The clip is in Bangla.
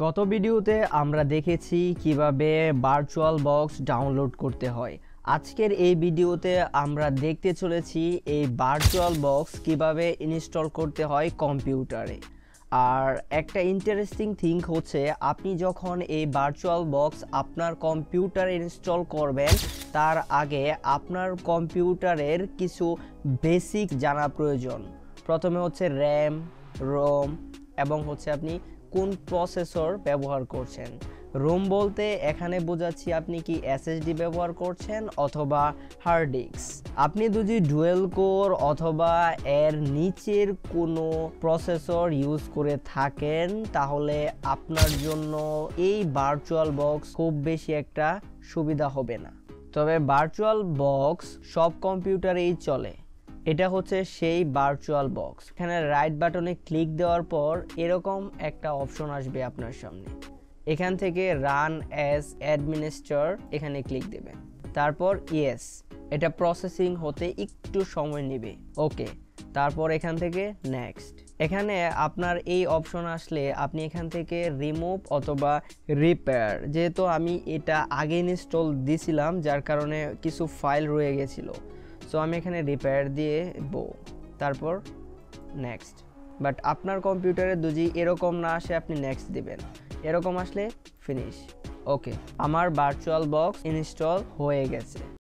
গত ভিডিওতে আমরা দেখেছি কিভাবে ভার্চুয়াল বক্স ডাউনলোড করতে হয়। আজকের এই ভিডিওতে আমরা দেখতে চলেছি এই ভার্চুয়াল বক্স কিভাবে ইনস্টল করতে হয় কম্পিউটারে। আর একটা ইন্টারেস্টিং থিং হচ্ছে, আপনি যখন এই ভার্চুয়াল বক্স আপনার কম্পিউটারে ইনস্টল করবেন তার আগে আপনার কম্পিউটারের কিছু বেসিক জানা প্রয়োজন। প্রথমে হচ্ছে র্যাম, রোম এবং হচ্ছে আপনি কোন প্রসেসর ব্যবহার করছেন। রোম বলতে এখানে বোঝাচ্ছি আপনি কি এসএসডি ব্যবহার করছেন অথবা হার্ড ডিস্ক। আপনি যদি ডুয়েল কোর অথবা এর নিচের কোনো প্রসেসর ইউজ করে থাকেন তাহলে আপনার জন্য এই ভার্চুয়াল বক্স খুব বেশি একটা সুবিধা হবে না। তবে ভার্চুয়াল বক্স সব কম্পিউটারেই চলে। এটা হচ্ছে সেই ভার্চুয়াল বক্স। এখানে রাইট বাটনে ক্লিক দেওয়ার পর এরকম একটা অপশন আসবে আপনার সামনে। এখান থেকে রান অ্যাজ অ্যাডমিনিস্ট্রেটর এখানে ক্লিক দেবেন, তারপর ইয়েস। এটা প্রসেসিং হতে একটু সময় নেবে, ওকে। তারপর এখান থেকে নেক্সট। এখানে আপনার এই অপশন আসলে আপনি এখান থেকে রিমুভ অথবা রিপেয়ার, যেহেতু আমি এটা আগে ইনস্টল দিয়েছিলাম যার কারণে কিছু ফাইল রয়ে গেছিলো, সো আমি এখানে রিপেয়ার দিয়ে তারপর নেক্সট। বাট আপনার কম্পিউটারে যদি এরকম না আসে আপনি নেক্সট দিবেন, এরকম আসলে ফিনিশ। ওকে, আমার ভার্চুয়াল বক্স ইনস্টল হয়ে গেছে।